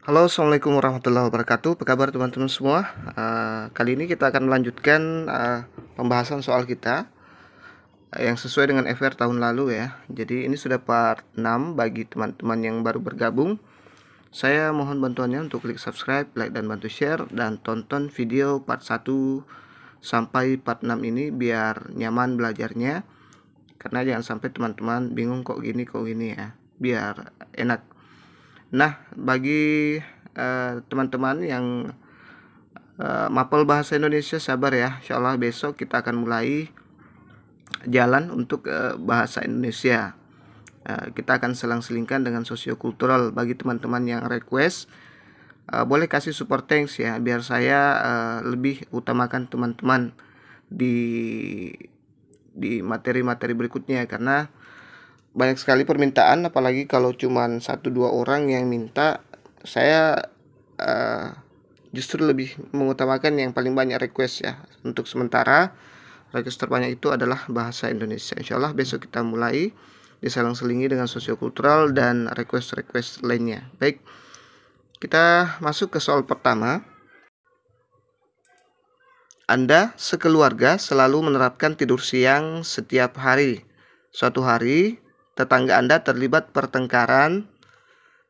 Halo, assalamualaikum warahmatullahi wabarakatuh. Apa kabar teman-teman semua? Kali ini kita akan melanjutkan pembahasan soal kita yang sesuai dengan FR tahun lalu ya. Jadi ini sudah part 6 bagi teman-teman yang baru bergabung. Saya mohon bantuannya untuk klik subscribe, like, dan bantu share, dan tonton video part 1 sampai part 6 ini biar nyaman belajarnya. Karena jangan sampai teman-teman bingung kok gini ya. Biar enak. Nah, bagi teman-teman yang mapel bahasa Indonesia, sabar ya. Insya Allah besok kita akan mulai jalan untuk bahasa Indonesia. Kita akan selang-selingkan dengan sosiokultural. Bagi teman-teman yang request, boleh kasih super thanks ya, biar saya lebih utamakan teman-teman di materi-materi berikutnya, karena banyak sekali permintaan, apalagi kalau cuman 1-2 orang yang minta. Saya justru lebih mengutamakan yang paling banyak request ya. Untuk sementara request terbanyak itu adalah bahasa Indonesia. Insya Allah besok kita mulai diselang-selingi dengan sosiokultural dan request-request lainnya. Baik, kita masuk ke soal pertama. Anda sekeluarga selalu menerapkan tidur siang setiap hari. Suatu hari tetangga Anda terlibat pertengkaran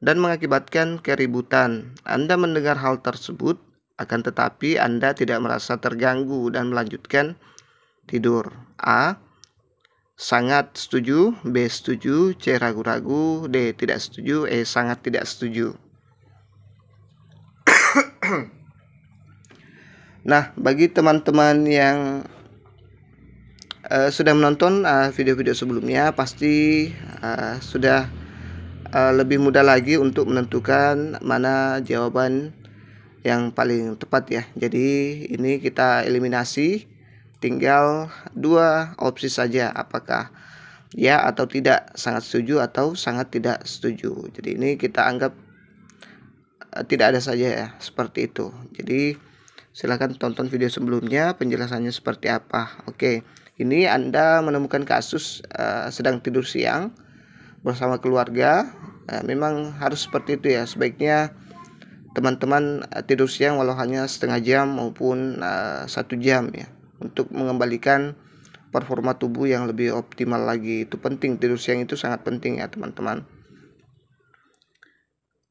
dan mengakibatkan keributan. Anda mendengar hal tersebut, akan tetapi Anda tidak merasa terganggu dan melanjutkan tidur. A. Sangat setuju. B. Setuju. C. Ragu-ragu. D. Tidak setuju. E. Sangat tidak setuju. Nah, bagi teman-teman yang sudah menonton video-video sebelumnya, pasti sudah lebih mudah lagi untuk menentukan mana jawaban yang paling tepat ya. Jadi ini kita eliminasi, tinggal 2 opsi saja, apakah ya atau tidak, sangat setuju atau sangat tidak setuju. Jadi ini kita anggap tidak ada saja ya, seperti itu. Jadi silakan tonton video sebelumnya penjelasannya seperti apa. Oke, ini Anda menemukan kasus sedang tidur siang bersama keluarga. Memang harus seperti itu ya. Sebaiknya teman-teman tidur siang walau hanya setengah jam maupun 1 jam ya, untuk mengembalikan performa tubuh yang lebih optimal lagi. Itu penting, tidur siang itu sangat penting ya teman-teman,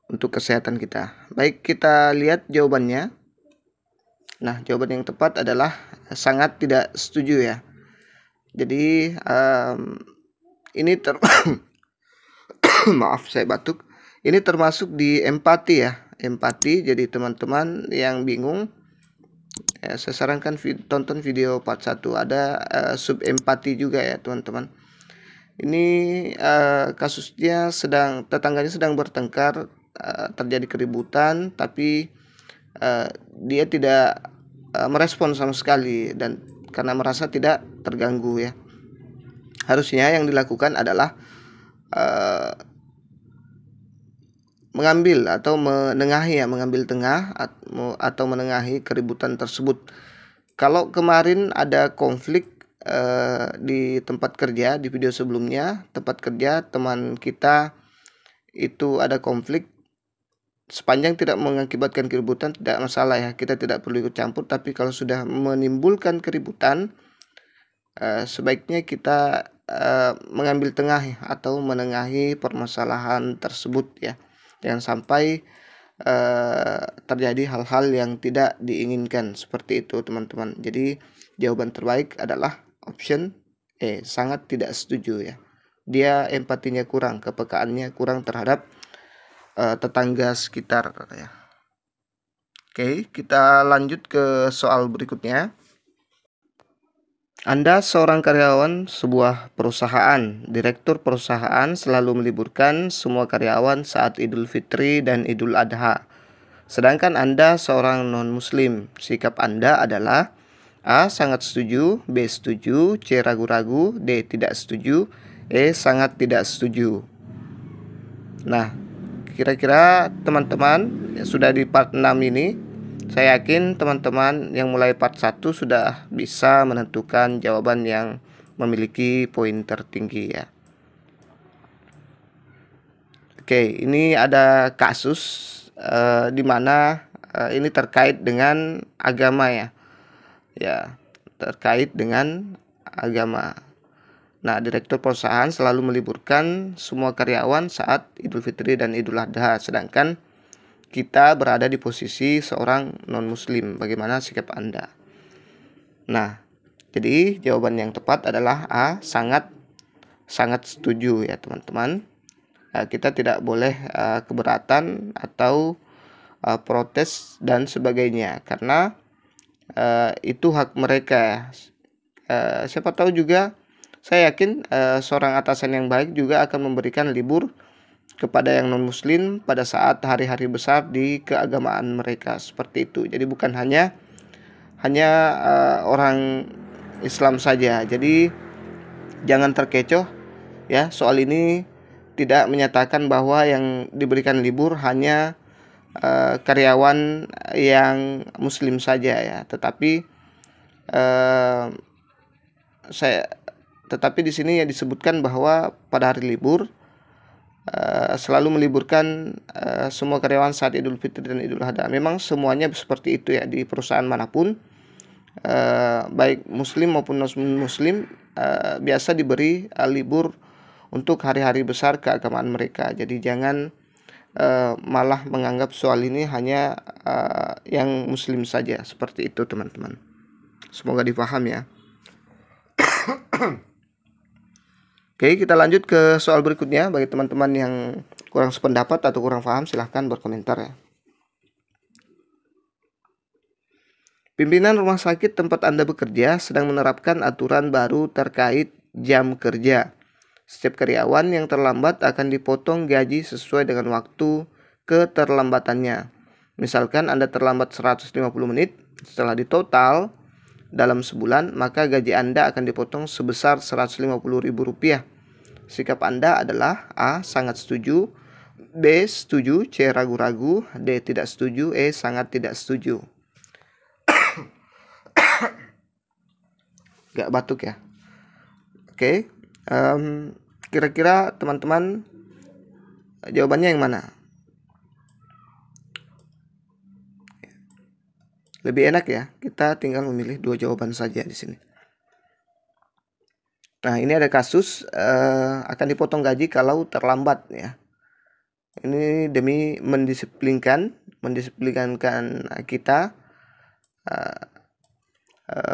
untuk kesehatan kita. Baik, kita lihat jawabannya. Nah, jawaban yang tepat adalah sangat tidak setuju ya. Jadi ini maaf saya batuk. Ini termasuk di empati ya, empati. Jadi teman-teman yang bingung, saya sarankan tonton video part 1, ada sub empati juga ya teman-teman. Ini kasusnya tetangganya sedang bertengkar, terjadi keributan, tapi dia tidak merespon sama sekali, dan karena merasa tidak terganggu ya. Harusnya yang dilakukan adalah mengambil atau menengahi ya, mengambil tengah atau menengahi keributan tersebut. Kalau kemarin ada konflik di tempat kerja, di video sebelumnya, tempat kerja teman kita itu ada konflik, sepanjang tidak mengakibatkan keributan tidak masalah ya, kita tidak perlu ikut campur. Tapi kalau sudah menimbulkan keributan, sebaiknya kita mengambil tengah ya, atau menengahi permasalahan tersebut ya. Jangan sampai terjadi hal-hal yang tidak diinginkan, seperti itu teman-teman. Jadi jawaban terbaik adalah option E, sangat tidak setuju ya. Dia empatinya kurang, kepekaannya kurang terhadap tetangga sekitar ya. Oke, kita lanjut ke soal berikutnya. Anda seorang karyawan sebuah perusahaan. Direktur perusahaan selalu meliburkan semua karyawan saat Idul Fitri dan Idul Adha. Sedangkan Anda seorang non-muslim. Sikap Anda adalah A. Sangat setuju. B. Setuju. C. Ragu-ragu. D. Tidak setuju. E. Sangat tidak setuju. Nah, kira-kira teman-teman sudah di part 6 ini, saya yakin teman-teman yang mulai part 1 sudah bisa menentukan jawaban yang memiliki poin tertinggi ya. Oke, ini ada kasus di mana ini terkait dengan agama ya. Ya, terkait dengan agama. Nah, direktur perusahaan selalu meliburkan semua karyawan saat Idul Fitri dan Idul Adha, sedangkan kita berada di posisi seorang non-muslim. Bagaimana sikap Anda? Nah, jadi jawaban yang tepat adalah A, sangat setuju ya teman-teman. Kita tidak boleh keberatan atau protes dan sebagainya, karena itu hak mereka. Siapa tahu juga, saya yakin seorang atasan yang baik juga akan memberikan libur kepada yang non-muslim pada saat hari-hari besar di keagamaan mereka, seperti itu. Jadi bukan hanya orang Islam saja. Jadi jangan terkecoh ya, soal ini tidak menyatakan bahwa yang diberikan libur hanya karyawan yang muslim saja ya, tetapi di sini ya disebutkan bahwa pada hari libur selalu meliburkan semua karyawan saat Idul Fitri dan Idul Adha. Memang semuanya seperti itu ya, di perusahaan manapun baik muslim maupun non-muslim biasa diberi libur untuk hari-hari besar keagamaan mereka. Jadi jangan malah menganggap soal ini hanya yang muslim saja, seperti itu teman-teman. Semoga dipaham ya. Oke, kita lanjut ke soal berikutnya. Bagi teman-teman yang kurang sependapat atau kurang paham, silahkan berkomentar ya. Pimpinan rumah sakit tempat Anda bekerja sedang menerapkan aturan baru terkait jam kerja. Setiap karyawan yang terlambat akan dipotong gaji sesuai dengan waktu keterlambatannya. Misalkan Anda terlambat 150 menit, setelah ditotal dalam sebulan, maka gaji Anda akan dipotong sebesar Rp150.000. Sikap Anda adalah A, sangat setuju, B, setuju, C, ragu-ragu, D, tidak setuju, E, sangat tidak setuju. Gak batuk ya. Oke, kira-kira teman-teman jawabannya yang mana? Lebih enak ya, kita tinggal memilih 2 jawaban saja di sini. Nah, ini ada kasus akan dipotong gaji kalau terlambat ya. Ini demi mendisiplinkan kita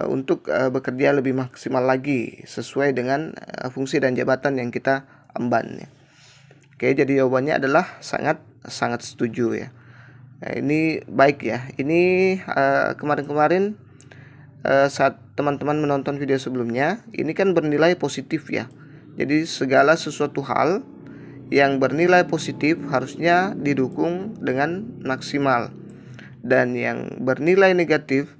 untuk bekerja lebih maksimal lagi sesuai dengan fungsi dan jabatan yang kita emban ya. Oke, jadi jawabannya adalah sangat setuju ya. Nah, ini baik ya. Ini kemarin-kemarin saat teman-teman menonton video sebelumnya, ini kan bernilai positif ya. Jadi segala sesuatu hal yang bernilai positif harusnya didukung dengan maksimal, dan yang bernilai negatif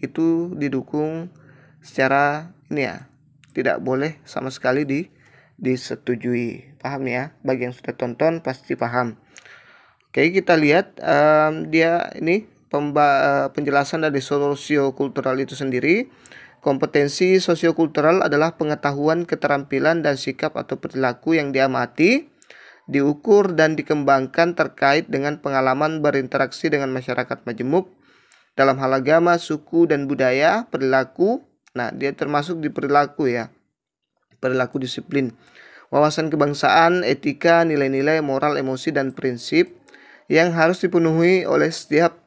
itu didukung secara ini ya, tidak boleh sama sekali disetujui. Paham ya? Bagi yang sudah tonton pasti paham. Oke, kita lihat dia ini penjelasan dari sosiokultural itu sendiri. Kompetensi sosiokultural adalah pengetahuan, keterampilan, dan sikap atau perilaku yang diamati, diukur, dan dikembangkan terkait dengan pengalaman berinteraksi dengan masyarakat majemuk dalam hal agama, suku, dan budaya, perilaku. Nah, dia termasuk di perilaku ya, perilaku disiplin, wawasan kebangsaan, etika, nilai-nilai, moral, emosi, dan prinsip yang harus dipenuhi oleh setiap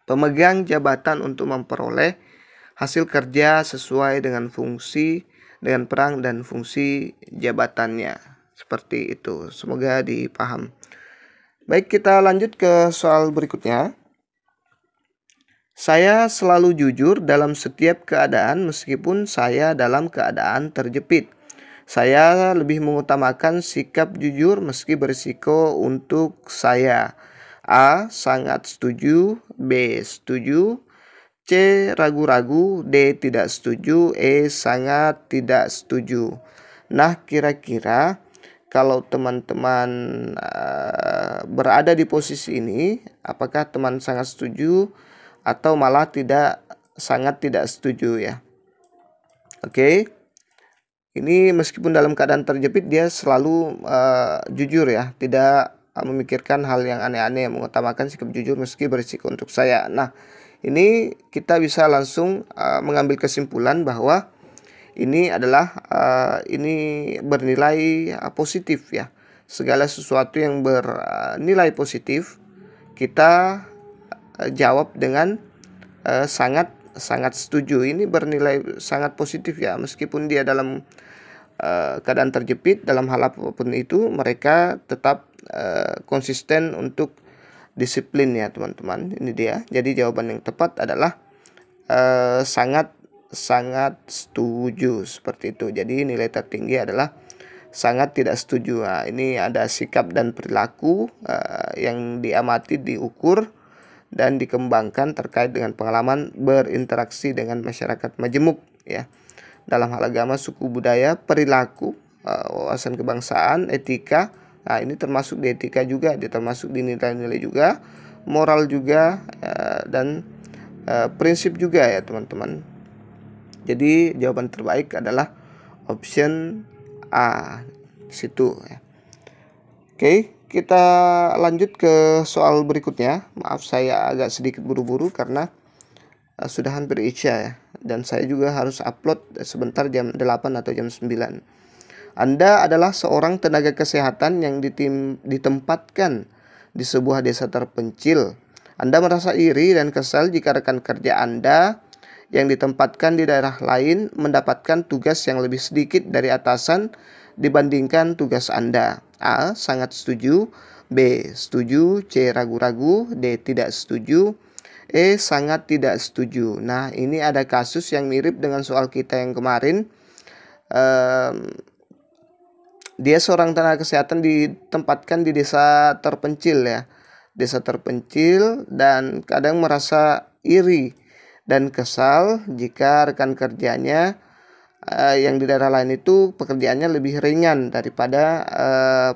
pemegang jabatan untuk memperoleh hasil kerja sesuai dengan fungsi, dengan peran dan fungsi jabatannya. Seperti itu. Semoga dipaham. Baik, kita lanjut ke soal berikutnya. Saya selalu jujur dalam setiap keadaan meskipun saya dalam keadaan terjepit. Saya lebih mengutamakan sikap jujur meski berisiko untuk saya. A, sangat setuju, B, setuju, C, ragu-ragu, D, tidak setuju, E, sangat tidak setuju. Nah, kira-kira kalau teman-teman berada di posisi ini, apakah teman sangat setuju atau malah sangat tidak setuju ya? Oke. Ini meskipun dalam keadaan terjepit dia selalu jujur ya, tidak memikirkan hal yang aneh-aneh, mengutamakan sikap jujur meski berisiko untuk saya. Nah, ini kita bisa langsung mengambil kesimpulan bahwa ini adalah ini bernilai positif ya. Segala sesuatu yang bernilai positif kita jawab dengan sangat setuju. Ini bernilai sangat positif ya, meskipun dia dalam keadaan terjepit dalam hal apapun itu, mereka tetap konsisten untuk disiplin ya teman-teman. Ini dia. Jadi jawaban yang tepat adalah sangat setuju, seperti itu. Jadi nilai tertinggi adalah sangat tidak setuju. Nah, ini ada sikap dan perilaku yang diamati, diukur dan dikembangkan terkait dengan pengalaman berinteraksi dengan masyarakat majemuk ya. Dalam hal agama, suku budaya, perilaku, wawasan kebangsaan, etika. Nah, ini termasuk di etika juga, dia termasuk di nilai-nilai juga, moral juga, dan prinsip juga ya teman-teman. Jadi jawaban terbaik adalah option A situ ya. Oke, kita lanjut ke soal berikutnya. Maaf saya agak sedikit buru-buru karena sudah hampir Isya ya, dan saya juga harus upload sebentar jam 8 atau jam 9. Anda adalah seorang tenaga kesehatan yang ditempatkan di sebuah desa terpencil. Anda merasa iri dan kesal jika rekan kerja Anda yang ditempatkan di daerah lain mendapatkan tugas yang lebih sedikit dari atasan dibandingkan tugas Anda. A. Sangat setuju. B. Setuju. C. Ragu-ragu. D. Tidak setuju. E. Sangat tidak setuju. Nah, ini ada kasus yang mirip dengan soal kita yang kemarin. Dia seorang tenaga kesehatan ditempatkan di desa terpencil ya. Desa terpencil, dan kadang merasa iri dan kesal jika rekan kerjanya yang di daerah lain itu pekerjaannya lebih ringan daripada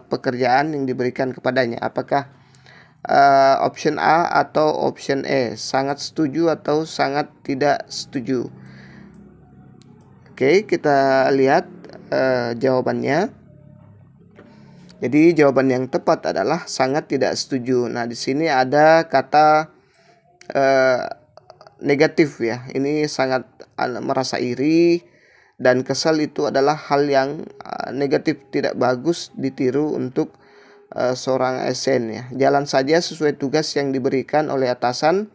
pekerjaan yang diberikan kepadanya. Apakah option A atau option E? Sangat setuju atau sangat tidak setuju? Oke, kita lihat jawabannya. Jadi jawaban yang tepat adalah sangat tidak setuju. Nah, di sini ada kata negatif ya. Ini sangat merasa iri dan kesal, itu adalah hal yang negatif, tidak bagus ditiru untuk seorang ASN ya. Jalan saja sesuai tugas yang diberikan oleh atasan.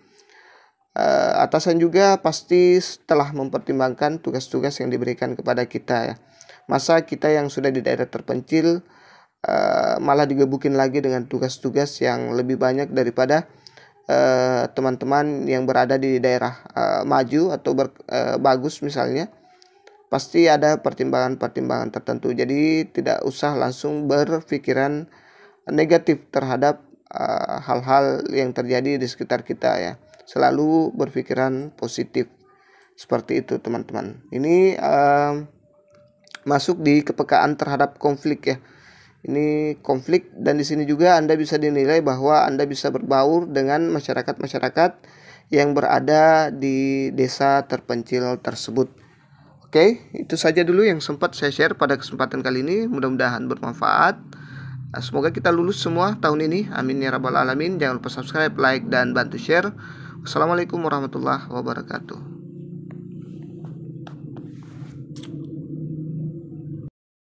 Atasan juga pasti telah mempertimbangkan tugas-tugas yang diberikan kepada kita ya. Masa kita yang sudah di daerah terpencil malah digebukin lagi dengan tugas-tugas yang lebih banyak daripada teman-teman yang berada di daerah maju atau bagus misalnya. Pasti ada pertimbangan-pertimbangan tertentu. Jadi tidak usah langsung berpikiran negatif terhadap hal-hal yang terjadi di sekitar kita ya. Selalu berpikiran positif. Seperti itu teman-teman. Ini masuk di kepekaan terhadap konflik ya. Ini konflik, dan di sini juga Anda bisa dinilai bahwa Anda bisa berbaur dengan masyarakat-masyarakat yang berada di desa terpencil tersebut. Oke, itu saja dulu yang sempat saya share pada kesempatan kali ini. Mudah-mudahan bermanfaat. Semoga kita lulus semua tahun ini. Amin ya rabbal alamin. Jangan lupa subscribe, like, dan bantu share. Wassalamualaikum warahmatullahi wabarakatuh.